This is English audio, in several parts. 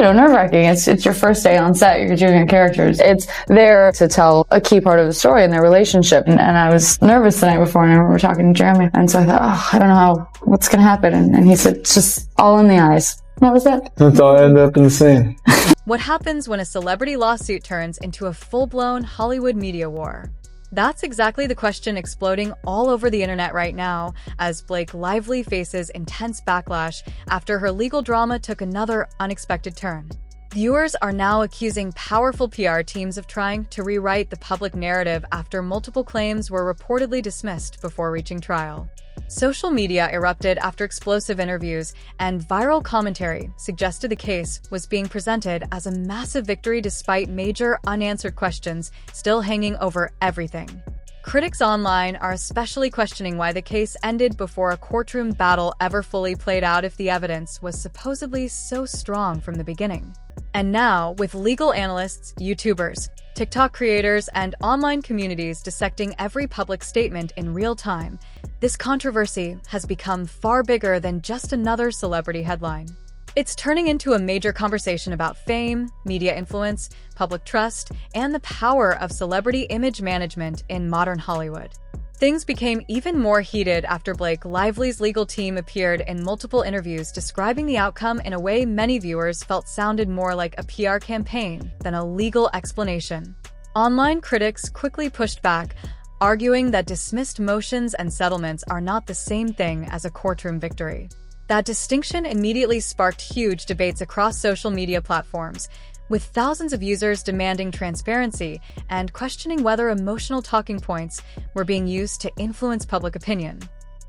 nerve-wracking. It's your first day on set. You're doing your characters. It's there to tell a key part of the story and their relationship. And I was nervous the night before, and I remember talking to Jeremy. And so I thought, I don't know what's going to happen. And he said, it's just all in the eyes. What was that? That's all I ended up in the same. What happens when a celebrity lawsuit turns into a full-blown Hollywood media war? That's exactly the question exploding all over the internet right now, as Blake Lively faces intense backlash after her legal drama took another unexpected turn. Viewers are now accusing powerful PR teams of trying to rewrite the public narrative after multiple claims were reportedly dismissed before reaching trial. Social media erupted after explosive interviews, and viral commentary suggested the case was being presented as a massive victory despite major unanswered questions still hanging over everything. Critics online are especially questioning why the case ended before a courtroom battle ever fully played out if the evidence was supposedly so strong from the beginning. And now, with legal analysts, YouTubers, TikTok creators, and online communities dissecting every public statement in real time, this controversy has become far bigger than just another celebrity headline. It's turning into a major conversation about fame, media influence, public trust, and the power of celebrity image management in modern Hollywood. Things became even more heated after Blake Lively's legal team appeared in multiple interviews describing the outcome in a way many viewers felt sounded more like a PR campaign than a legal explanation. Online critics quickly pushed back, arguing that dismissed motions and settlements are not the same thing as a courtroom victory. That distinction immediately sparked huge debates across social media platforms, with thousands of users demanding transparency and questioning whether emotional talking points were being used to influence public opinion.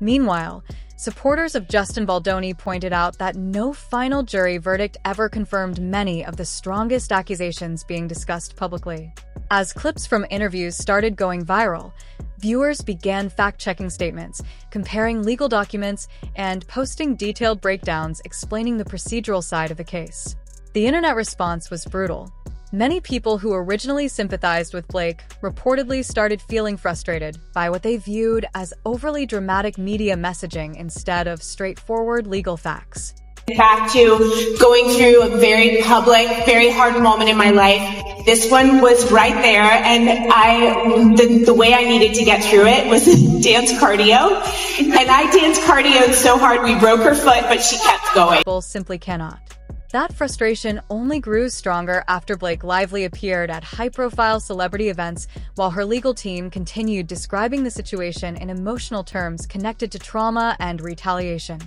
Meanwhile, supporters of Justin Baldoni pointed out that no final jury verdict ever confirmed many of the strongest accusations being discussed publicly. As clips from interviews started going viral, viewers began fact-checking statements, comparing legal documents, and posting detailed breakdowns explaining the procedural side of the case. The internet response was brutal. Many people who originally sympathized with Blake reportedly started feeling frustrated by what they viewed as overly dramatic media messaging instead of straightforward legal facts. Back to going through a very public, very hard moment in my life. This one was right there, and the way I needed to get through it was dance cardio. And I danced cardio so hard we broke her foot, but she kept going. People simply cannot. That frustration only grew stronger after Blake Lively appeared at high-profile celebrity events while her legal team continued describing the situation in emotional terms connected to trauma and retaliation.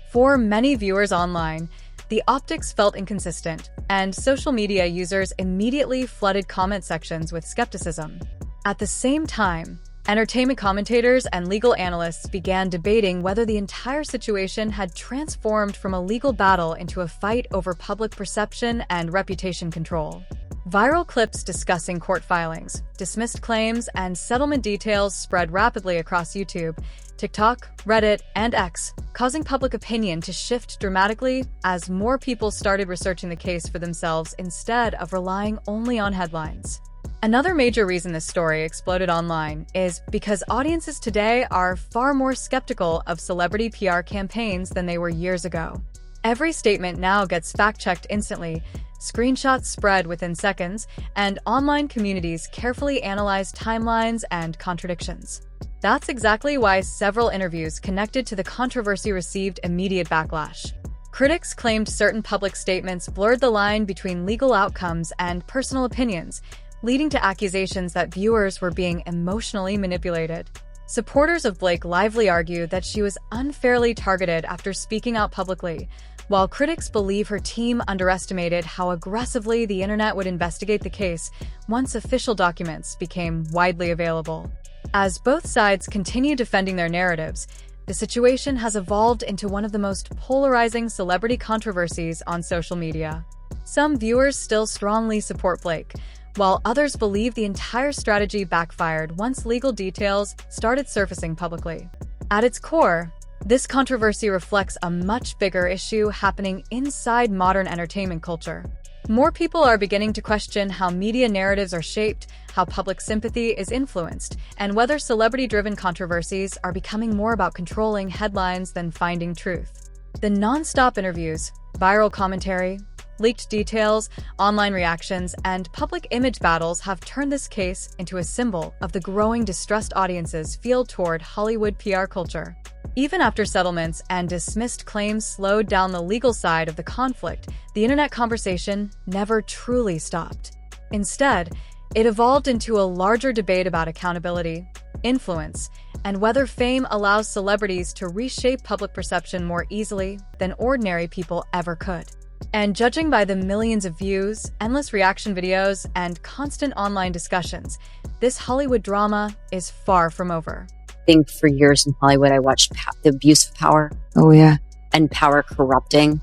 For many viewers online, the optics felt inconsistent, and social media users immediately flooded comment sections with skepticism. At the same time, entertainment commentators and legal analysts began debating whether the entire situation had transformed from a legal battle into a fight over public perception and reputation control. Viral clips discussing court filings, dismissed claims, and settlement details spread rapidly across YouTube, TikTok, Reddit, and X, causing public opinion to shift dramatically as more people started researching the case for themselves instead of relying only on headlines. Another major reason this story exploded online is because audiences today are far more skeptical of celebrity PR campaigns than they were years ago. Every statement now gets fact-checked instantly, screenshots spread within seconds, and online communities carefully analyze timelines and contradictions. That's exactly why several interviews connected to the controversy received immediate backlash. Critics claimed certain public statements blurred the line between legal outcomes and personal opinions, leading to accusations that viewers were being emotionally manipulated. Supporters of Blake Lively argued that she was unfairly targeted after speaking out publicly, while critics believe her team underestimated how aggressively the internet would investigate the case once official documents became widely available. As both sides continue defending their narratives, the situation has evolved into one of the most polarizing celebrity controversies on social media. Some viewers still strongly support Blake, while others believe the entire strategy backfired once legal details started surfacing publicly. At its core, this controversy reflects a much bigger issue happening inside modern entertainment culture. More people are beginning to question how media narratives are shaped, how public sympathy is influenced, and whether celebrity-driven controversies are becoming more about controlling headlines than finding truth. The non-stop interviews, viral commentary, Leaked details, online reactions, and public image battles have turned this case into a symbol of the growing distrust audiences feel toward Hollywood PR culture. Even after settlements and dismissed claims slowed down the legal side of the conflict, the internet conversation never truly stopped. Instead, it evolved into a larger debate about accountability, influence, and whether fame allows celebrities to reshape public perception more easily than ordinary people ever could. And judging by the millions of views, endless reaction videos, and constant online discussions, this Hollywood drama is far from over. I think for years in Hollywood, I watched the abuse of power. Oh, yeah. And power corrupting.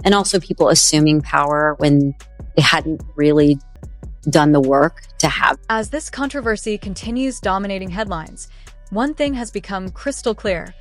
And also people assuming power when they hadn't really done the work to have. As this controversy continues dominating headlines, one thing has become crystal clear.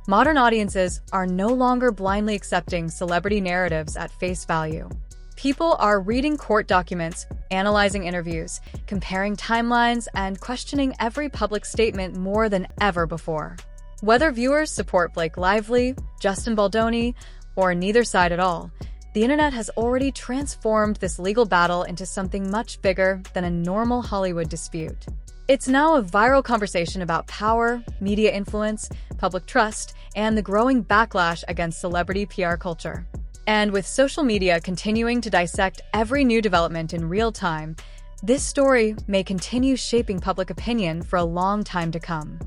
Modern audiences are no longer blindly accepting celebrity narratives at face value. People are reading court documents, analyzing interviews, comparing timelines, and questioning every public statement more than ever before. Whether viewers support Blake Lively, Justin Baldoni, or neither side at all, the internet has already transformed this legal battle into something much bigger than a normal Hollywood dispute. It's now a viral conversation about power, media influence, public trust, and the growing backlash against celebrity PR culture. And with social media continuing to dissect every new development in real time, this story may continue shaping public opinion for a long time to come.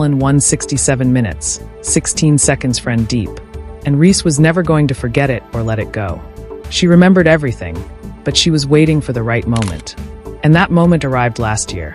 In 167 minutes, 16 seconds friend deep, and Reese was never going to forget it or let it go. She remembered everything, but she was waiting for the right moment. And that moment arrived last year.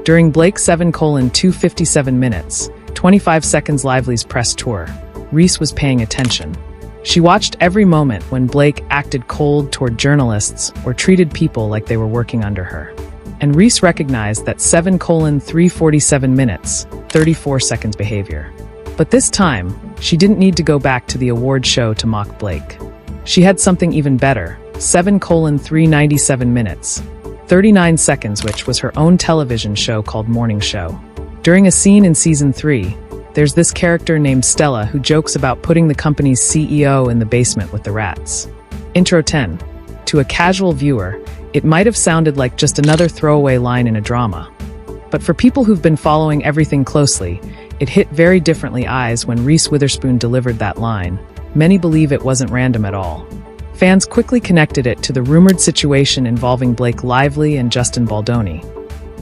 During Blake's 7:257 minutes, 25 Seconds Lively's press tour, Reese was paying attention. She watched every moment when Blake acted cold toward journalists or treated people like they were working under her. And Reese recognized that 7:347 minutes, 34 seconds behavior. But this time, she didn't need to go back to the award show to mock Blake. She had something even better, 7:397 minutes, 39 seconds, which was her own television show called Morning Show. During a scene in season 3, there's this character named Stella who jokes about putting the company's CEO in the basement with the rats. Intro 10. To a casual viewer, it might have sounded like just another throwaway line in a drama. But for people who've been following everything closely, it hit very differently eyes when Reese Witherspoon delivered that line. Many believe it wasn't random at all. Fans quickly connected it to the rumored situation involving Blake Lively and Justin Baldoni,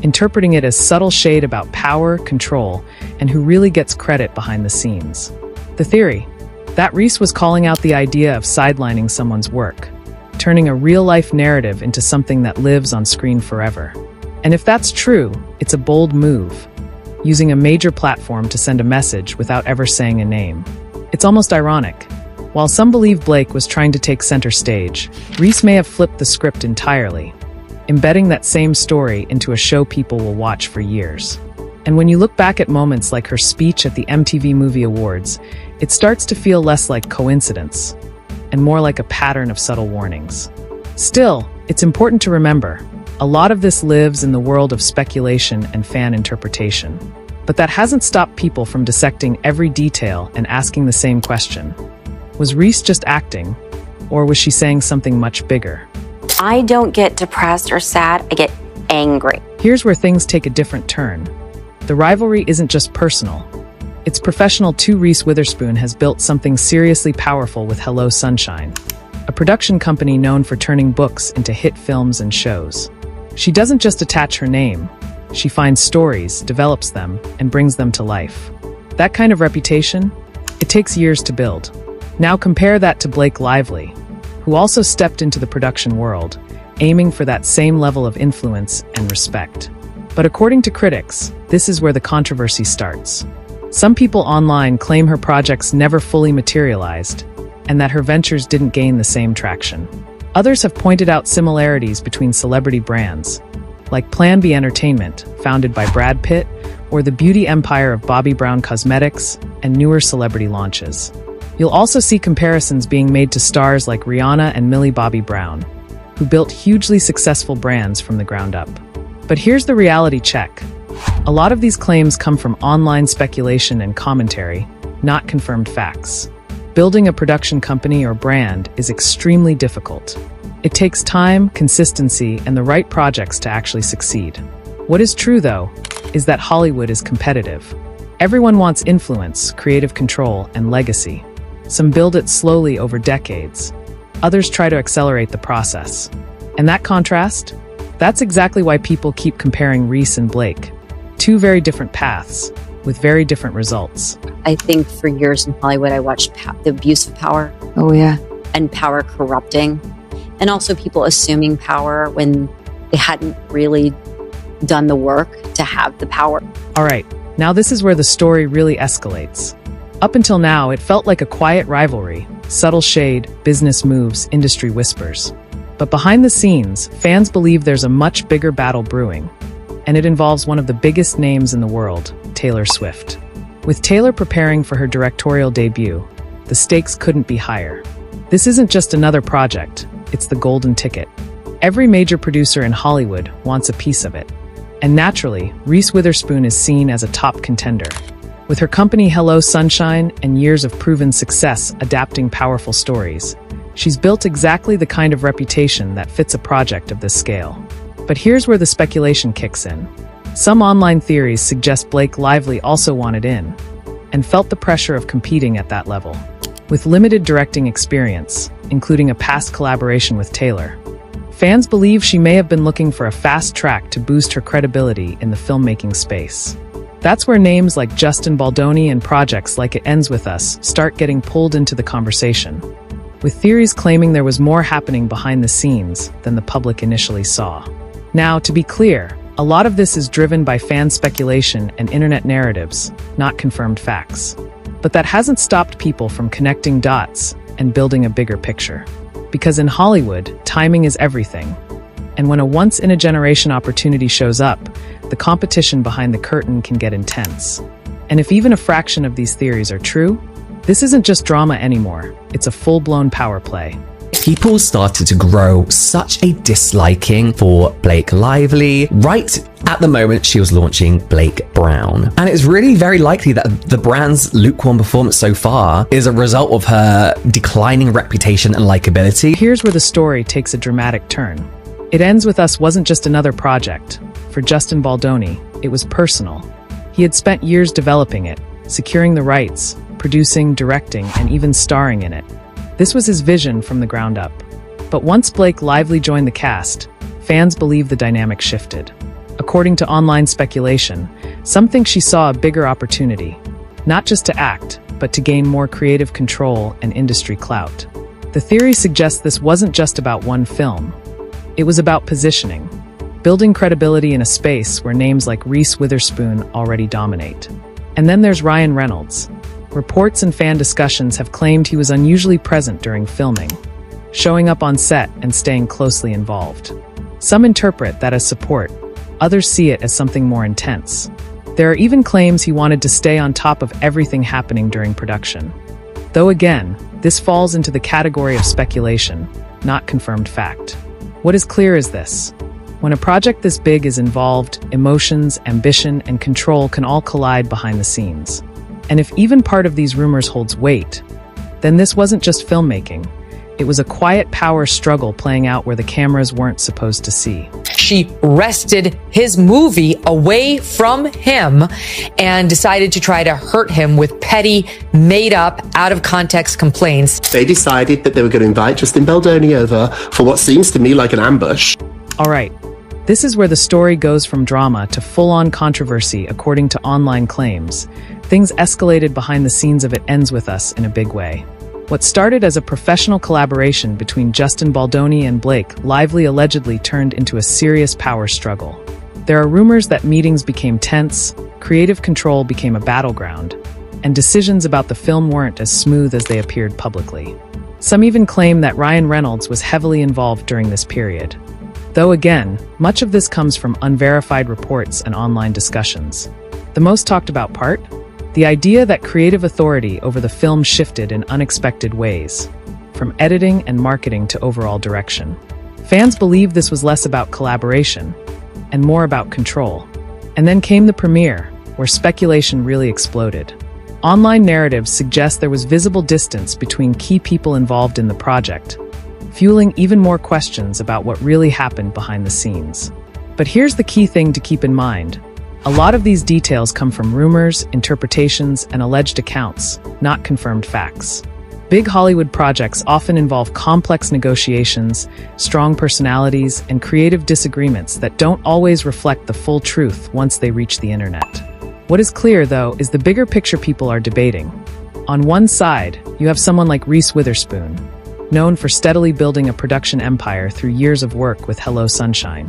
interpreting it as subtle shade about power, control, and who really gets credit behind the scenes. The theory: that Reese was calling out the idea of sidelining someone's work, turning a real-life narrative into something that lives on screen forever. And if that's true, it's a bold move, using a major platform to send a message without ever saying a name. It's almost ironic. While some believe Blake was trying to take center stage, Reese may have flipped the script entirely, embedding that same story into a show people will watch for years. And when you look back at moments like her speech at the MTV Movie Awards, it starts to feel less like coincidence and more like a pattern of subtle warnings. Still, it's important to remember, a lot of this lives in the world of speculation and fan interpretation. But that hasn't stopped people from dissecting every detail and asking the same question. Was Reese just acting, or was she saying something much bigger? I don't get depressed or sad, I get angry. Here's where things take a different turn. The rivalry isn't just personal. It's professional too. Reese Witherspoon has built something seriously powerful with Hello Sunshine, a production company known for turning books into hit films and shows. She doesn't just attach her name. She finds stories, develops them, and brings them to life. That kind of reputation, it takes years to build. Now compare that to Blake Lively, who also stepped into the production world, aiming for that same level of influence and respect. But according to critics, this is where the controversy starts. Some people online claim her projects never fully materialized, and that her ventures didn't gain the same traction. Others have pointed out similarities between celebrity brands, like Plan B Entertainment, founded by Brad Pitt, or the beauty empire of Bobbi Brown Cosmetics, and newer celebrity launches. You'll also see comparisons being made to stars like Rihanna and Millie Bobby Brown, who built hugely successful brands from the ground up. But here's the reality check. A lot of these claims come from online speculation and commentary, not confirmed facts. Building a production company or brand is extremely difficult. It takes time, consistency, and the right projects to actually succeed. What is true, though, is that Hollywood is competitive. Everyone wants influence, creative control, and legacy. Some build it slowly over decades. Others try to accelerate the process. And that contrast? That's exactly why people keep comparing Reese and Blake. Two very different paths, with very different results. I think for years in Hollywood, I watched the abuse of power. Oh, yeah. And power corrupting. And also people assuming power when they hadn't really done the work to have the power. All right, now this is where the story really escalates. Up until now, it felt like a quiet rivalry, subtle shade, business moves, industry whispers. But behind the scenes, fans believe there's a much bigger battle brewing. And it involves one of the biggest names in the world, Taylor Swift. With Taylor preparing for her directorial debut, the stakes couldn't be higher. This isn't just another project, it's the golden ticket. Every major producer in Hollywood wants a piece of it. And naturally, Reese Witherspoon is seen as a top contender. With her company Hello Sunshine and years of proven success adapting powerful stories, she's built exactly the kind of reputation that fits a project of this scale. But here's where the speculation kicks in. Some online theories suggest Blake Lively also wanted in, and felt the pressure of competing at that level. With limited directing experience, including a past collaboration with Taylor, fans believe she may have been looking for a fast track to boost her credibility in the filmmaking space. That's where names like Justin Baldoni and projects like It Ends With Us start getting pulled into the conversation, with theories claiming there was more happening behind the scenes than the public initially saw. Now, to be clear, A lot of this is driven by fan speculation and internet narratives, not confirmed facts. But that hasn't stopped people from connecting dots and building a bigger picture. Because in Hollywood, timing is everything. And when a once-in-a-generation opportunity shows up, the competition behind the curtain can get intense. And if even a fraction of these theories are true, this isn't just drama anymore, it's a full-blown power play. People started to grow such a disliking for Blake Lively right at the moment she was launching Blake Brown. And it's really very likely that the brand's lukewarm performance so far is a result of her declining reputation and likability. Here's where the story takes a dramatic turn. It ends with Us wasn't just another project. For Justin Baldoni, it was personal. He had spent years developing it, securing the rights, producing, directing, and even starring in it. This was his vision from the ground up. But once Blake Lively joined the cast, fans believe the dynamic shifted. According to online speculation, some think she saw a bigger opportunity, not just to act, but to gain more creative control and industry clout. The theory suggests this wasn't just about one film. It was about positioning, building credibility in a space where names like Reese Witherspoon already dominate. And then there's Ryan Reynolds. Reports and fan discussions have claimed he was unusually present during filming, showing up on set and staying closely involved. Some interpret that as support, others see it as something more intense. There are even claims he wanted to stay on top of everything happening during production. Though again, this falls into the category of speculation, not confirmed fact. What is clear is this: when a project this big is involved, emotions, ambition, and control can all collide behind the scenes. And if even part of these rumors holds weight, then this wasn't just filmmaking. It was a quiet power struggle playing out where the cameras weren't supposed to see. She wrested his movie away from him and decided to try to hurt him with petty, made-up, out-of-context complaints. They decided that they were going to invite Justin Baldoni over for what seems to me like an ambush. All right, this is where the story goes from drama to full-on controversy according to online claims. Things escalated behind the scenes of It Ends With Us in a big way. What started as a professional collaboration between Justin Baldoni and Blake Lively allegedly turned into a serious power struggle. There are rumors that meetings became tense, creative control became a battleground, and decisions about the film weren't as smooth as they appeared publicly. Some even claim that Ryan Reynolds was heavily involved during this period. Though again, much of this comes from unverified reports and online discussions. The most talked about part? The idea that creative authority over the film shifted in unexpected ways, from editing and marketing to overall direction. Fans believed this was less about collaboration and more about control. And then came the premiere, where speculation really exploded. Online narratives suggest there was visible distance between key people involved in the project, fueling even more questions about what really happened behind the scenes. But here's the key thing to keep in mind. A lot of these details come from rumors, interpretations, and alleged accounts, not confirmed facts. Big Hollywood projects often involve complex negotiations, strong personalities, and creative disagreements that don't always reflect the full truth once they reach the internet. What is clear, though, is the bigger picture people are debating. On one side, you have someone like Reese Witherspoon, known for steadily building a production empire through years of work with Hello Sunshine.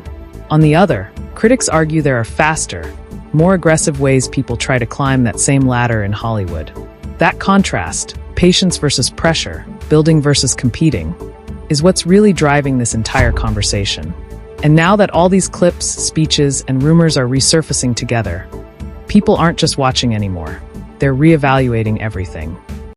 On the other, critics argue there are faster, more aggressive ways people try to climb that same ladder in Hollywood. That contrast, patience versus pressure, building versus competing, is what's really driving this entire conversation. And now that all these clips, speeches, and rumors are resurfacing together, people aren't just watching anymore. They're reevaluating everything.